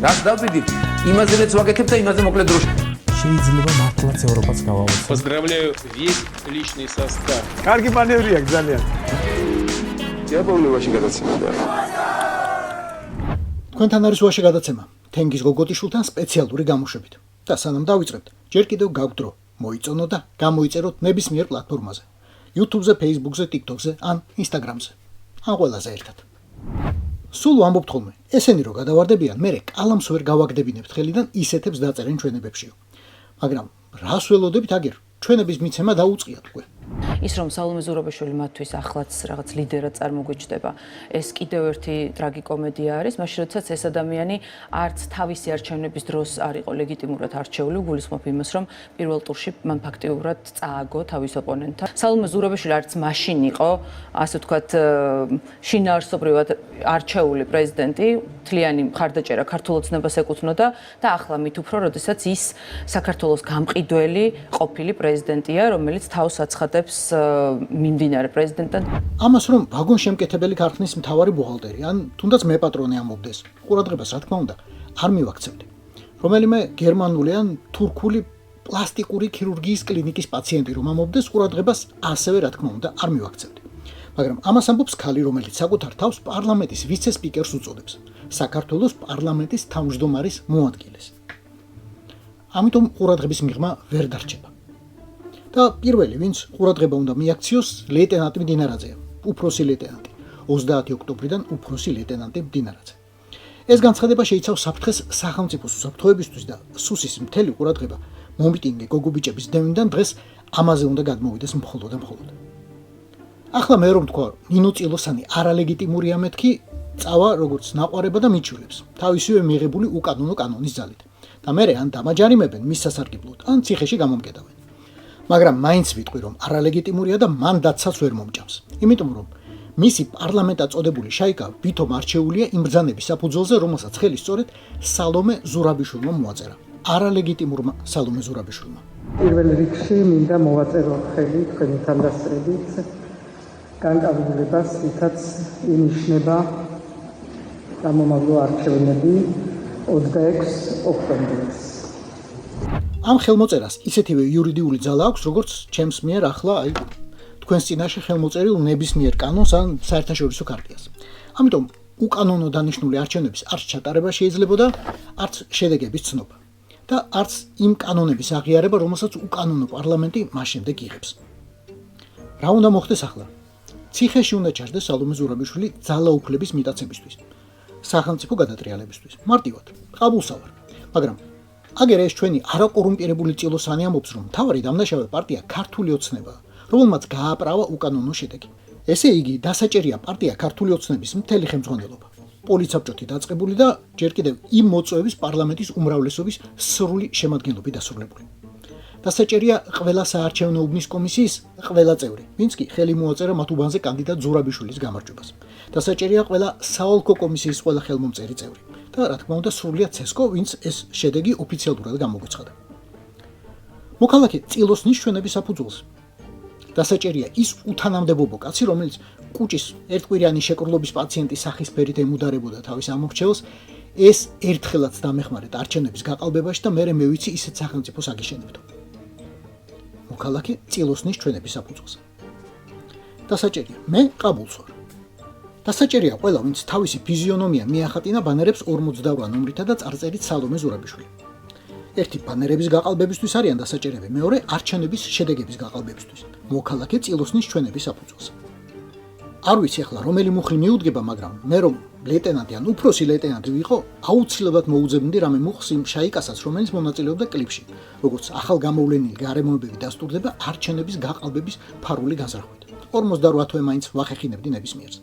რას დავდივით, იმაზეც ვაკეთებ და იმაზე მოკლედ დროში. შეიძლება მართლაც ევროპაც გავავოცოთ. Поздравляю весь личный состав. კარგი მანევრია ძალიან. იაპონიაში გადაცემაა. თქვენთან არის ვაში გადაცემა თენგიზ გოგოტიშვილთან სპეციალური გამოშვებით. და სანამ დავიწყებთ, ჯერ კიდევ გაგვთ დრო, მოიწონოთ და გამოიწეროთ ნებისმიერ პლატფორმაზე. YouTube-ზე, Facebook-ზე, TikTok-ზე ან Instagram-ზე. ან ყველაზე ერთად. სულ ვამბობთ ხოლმე, ესენი რო გადავარდებიან, მე კალამს ვერ გავაგდებინებთ ხელიდან ისეთებს დაწერენ ჩვენებებშიო. მაგრამ რას ველოდებით აგერ? ჩვენების მიცემა დაუწყიათ უკვე. ის რომ სალომე ზურაბიშვილი მათთვის ახლაც რაღაც ლიდერად წარმოგვიჩნდება, ეს კიდევ ერთი ტრაგიკომედია არის, მაშინ როდესაც ეს ადამიანი არც თავისი არჩევნების დროს არ იყო ლეგიტიმურად არჩეული, გულისხმობ იმას, რომ პირველ ტურში მან ფაქტიურად წააგო თავის ოპონენტთან. სალომე ზურაბიშვილი არც მაშინ იყო, ასე ვთქვათ, შინაარსობრივად არჩეული პრეზიდენტი, თლიანი მხარდაჭერა ქართულ ოცნებას ეკუთვნოდა და ახლა მით უფრო, როდესაც ის საქართველოს გამყიდველი ყოფილი პრეზიდენტია, რომელიც თავს აცხადებს მიმდინარე პრეზიდენტთან. ამას რომ ვაგონ შემკეთებელი ქარხნის მთავარი ბუღალტერი ან თუნდაც მე პატრონი ამობდეს, ყურადღებას რა თქმა უნდა არ მივაქცევდი. რომელიმე გერმანული ან თურქული პლასტიკური ქირურგიის კლინიკის პაციენტი რომ ამობდეს, ყურადღებას ასევე რა თქმა უნდა არ მივაქცევდი. მაგრამ ამას ამბობს ქალი, რომელიც საკუთარ თავს პარლამენტის ვიცე-სპიკერს უწოდებს, საქართველოს პარლამენტის თავმჯდომარის მოადგილეს. ამიტომ ყურადღების მიღმა ვერ დარჩება. და პირველი, ვინც ყურადღება უნდა მიაქციოს, ლეიტენანტი მდინარაძეა, უფროსი ლეიტენანტი, 30 ოქტომბრიდან უფროსი ლეიტენანტი მდინარაძე. ეს განცხადება შეიცავს საფრთხეს სახელმწიფოს უსაფრთხოებისთვის და სუსის მთელი ყურადღება მომიტინგე გოგობიჭების დევნიდან დღეს ამაზე უნდა გადმოვიდეს მხოლოდ და მხოლოდ. ახლა მე რომ თქვა, ნინო წილოსანი არალეგიტიმურია მეთქი, წავა როგორც ნაყვარება და მიჩულებს, თავისივე მიღებული უკანონო კანონის ძალით. და მე ან დამაჯარიმებენ მის სასარგებლოდ, ან ციხეში გამომკეტავენ. მაგრამ მაინც ვიტყვი რომ არალეგიტიმურია და მან დაცაც ვერ მომჭამს. იმიტომ რომ მისი პარლამენტად წოდებული შაიკა ვითომ არჩეულია იმ ბრძანების საფუძველზე, რომელსაც ხელი სწორედ სალომე ზურაბიშვილმა მოაწერა. არალეგიტიმურმა სალომე ზურაბიშვილმა. პირველ რიგში მინდა მოვაწერო ხელი თქვენი თანდასწრებით განკარგულებას, ვითაც ინიშნება გამომავლო არჩევნები 26 ოქტომბერს. ამ ხელმოწერას ისეთივე იურიდიული ძალა აქვს, როგორც ჩემს მიერ ახლა თქვენს წინაშე ხელმოწერილ ნებისმიერ კანონს ან საერთაშორისო ქარტიას. ამიტომ უკანონო დანიშნული არჩევნების არც ჩატარება შეიძლებოდა, არც შედეგების ცნობა და არც იმ კანონების აღიარება, რომელსაც უკანონო პარლამენტი მას შემდეგ იღებს. რა უნდა მოხდეს ახლა? ციხეში უნდა ჩაჯდეს სალომე ზურაბიშვილი ძალაუფლების მიტაცებისთვის, სახელმწიფო გადატრიალებისთვის. მარტივად, ყაბულსავარ. მაგრამ აგერ ეს ჩვენი არაკორუმპირებული წილოსანი ამბობს, რომ მთავარი დამნაშავე პარტია ქართული ოცნებაა, რომელმაც გააправა უკანონო შედეგი. ესე იგი, დასაჭერია პარტია ქართული ოცნების მთელი ხელმძღვანელობა, პოლიცაბჭოთი დაწყებული და ჯერ კიდევ იმ მოწვევის პარლამენტის უმრავლესობის სრული შემადგენლობით დასრულებული. დასაჭერია ყველა საარჩევნო უბნის კომისიის ყველა წევრი, ვინც კი ხელი მოაწერა მათ უბანზე კანდიდატ ზურაბიშვილის გამარჯვებას. დასაჭერია ყველა საოლქო კომისიის ყველა ხელმომწერი წევრი. და რა თქმა უნდა სრულიად ცესკო, ვინც ეს შედეგი ოფიციალურად გამოგვეცხადა. მოქალაქე წილოსნის ჩვენების საფუძველზე. დასაჭერია ის უთანამდებობო კაცი, რომელიც კუჭის ერთკვირიანი შეკრლობის პაციენტის სახისფერით ემუდარებოდა თავის ამორჩეულს, ეს ერთხელაც დამეხმარეთ არჩევნების გაყალბებაში და მერე მე ვიცი ისეთ სახელმწიფოს აგიშენებდო. მოქალაქე წილოსნის ჩვენების საფუძველზე. დასაჭერია მე ყაბულს ვარ. დასაჭერია ყველა, ვინც თავისი ფიზიონომია მიახატინა ბანერებს 48 ნომრითა და წარწერით სალომე ზურაბიშვილი. ერთი ბანერების გაყალბებისთვის არიან დასაჭერები, მეორე არჩევნების შედეგების გაყალბებისთვის. მოქალაქე წილოსნის ჩვენების საფუძველზე. არ ვიცი ახლა რომელი მუხლი მიუდგება, მაგრამ მე რომ ლეიტენანტი ან უფროსი ლეიტენანტი ვიყო, აუცილებლად მოუძებნდი რამე მუხლს იმ შაიკასაც, რომელიც მონაწილეობდა კლიპში, როგორც ახალგამოვლენილი გარემოებები დასტურდება არჩევნების გაყალბების ფარული განზრახვით. 48 თვე მაინც ვახეხინებდი ნებისმიერს.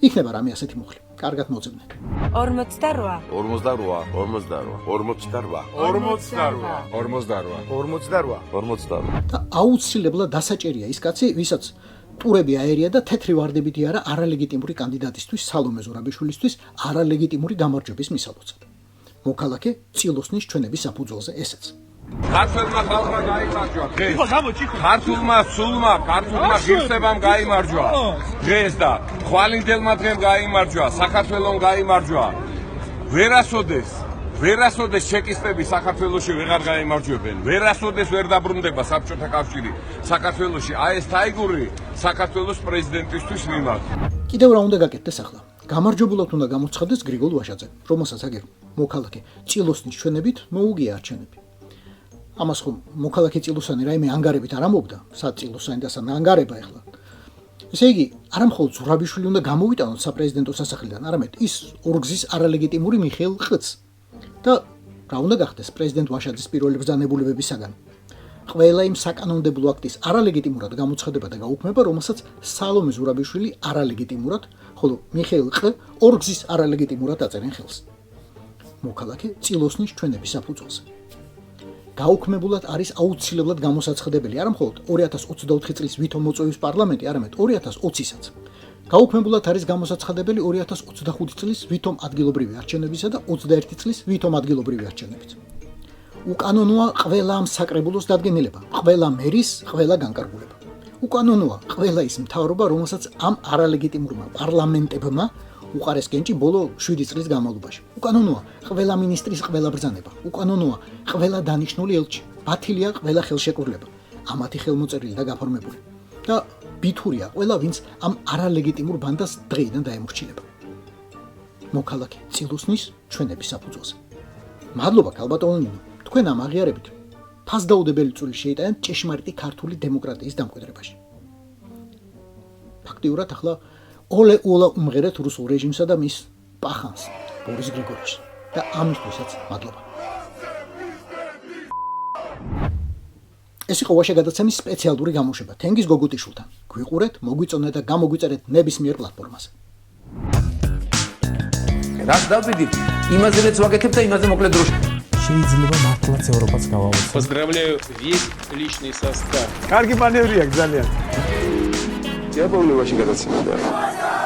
იქნება რამე ასეთი მუხლი. კარგად მოძებნეთ. 48 48 და აუცილებლად დასაჭერია ის კაცი, ვისაც ტურები აერია და თეთრი ვარდებით იარა არალეგიტიმური კანდიდატისთვის სალომე ზურაბიშვილისთვის არალეგიტიმური გამარჯვების მისალოცად. მოქალაქე წილოსნის ჩვენების საფუძველზე ესეც. ქართულმა ხალხმა გაიმარჯვა დღეს. ქართულმა სულმა, ქართულმა ღირსებამ გაიმარჯვა დღეს და ხვალინდელმა დღემ გაიმარჯვა, საქართველომ გაიმარჯვა. ვერასოდეს ვერასოდეს ჩეკისტები საქართველოში ვეღარ გაიმარჯვებენ. ვერასოდეს ვერ დაბრუნდება საბჭოთა კავშირი საქართველოში. აი ეს თაიგური საქართველოს პრეზიდენტისთვის მიმართ. კიდევ რა უნდა გაკეთდეს ახლა? გამარჯვებულად უნდა გამოცხადდეს გრიგოლ ვაშაძე, რომელსაც აგერ მოქალაქე წილოსნის ჩვენებით მოუგია არჩევნები. ამას ხომ მოქალაქე წილოსანი რაიმე ანგარებით არ ამბობდა, სად წილოსანი და სად ანგარება ახლა. ესე იგი, არა მხოლოდ ზურაბიშვილი უნდა გამოვიტანოთ საპრეზიდენტო სასახლიდან, არამედ ის ორგზის არალეგიტიმური მიხეილ ყც. და რა უნდა გახდეს პრეზიდენტ ვაშაძის პირველი ბრძანებულებებისაგან? ყველა იმ საკანონმდებლო აქტის არალეგიტიმურად გამოცხადება და გაუქმება, რომელსაც სალომე ზურაბიშვილი არალეგიტიმურად, ხოლო მიხეილ ყ ორგზის არალეგიტიმურად აწერენ ხელს. მოქალაქე წილოსნის ჩვენების საფუძველზე. გაუქმებულად არის აუცილებლად გამოსაცხადებელი არა მხოლოდ 2024 წლის ვითომ მოწვევის პარლამენტი, არამედ 2020-საც. გაუქმებულად არის გამოსაცხადებელი 2025 წლის ვითომ ადგილობრივი არჩევნებისა და 21 წლის ვითომ ადგილობრივი არჩევნებით. უკანონოა ყველა ამ საკრებულოს დადგენილება, ყველა მერის, ყველა განკარგულება. უკანონოა ყველა ის მთავრობა, რომელსაც ამ არალეგიტიმურმა პარლამენტებმა უყარეს კენჭი ბოლო 7 წლის განმავლობაში. უკანონოა ყველა მინისტრის ყველა ბრძანება, უკანონოა ყველა დანიშნული ელჩი, ბათილია ყველა ხელშეკრულება, ამათი ხელმოწერილი და გაფორმებული. და ბითურია ყველა, ვინც ამ არალეგიტიმურ ბანდას დღეიდან დაემორჩილება. მოქალაქე წილოსნის ჩვენების საფუძველზე. მადლობა ქალბატონო ნინო, თქვენ ამ აღიარებით ფასდაუდებელი წვლილი შეიტანეთ ჭეშმარიტი ქართული დემოკრატიის დამკვიდრებაში. ფაქტიურად ახლა ole ola umღერეთ რუსულ რეჟიმსა და მის პახანს ბორის გრიგორიჩს და ამისთვისაც მადლობა. ეს იყო ვაშა გადაცემის სპეციალური გამოშვება თენგიზ გოგუტიშვილთან. გვიყურეთ, მოგვიწონეთ და გამოგვიწერეთ ნებისმიერ პლატფორმაზე. რაც დავდივით, იმაზეც ვაკეთებ და იმაზე მოკლედ დროში. შეიძლება მართლაც ევროპაც გავავოცოთ. Поздравляю весь личный состав. კარგი მანევრია ძალიან. Я помню ваши გადაცემები.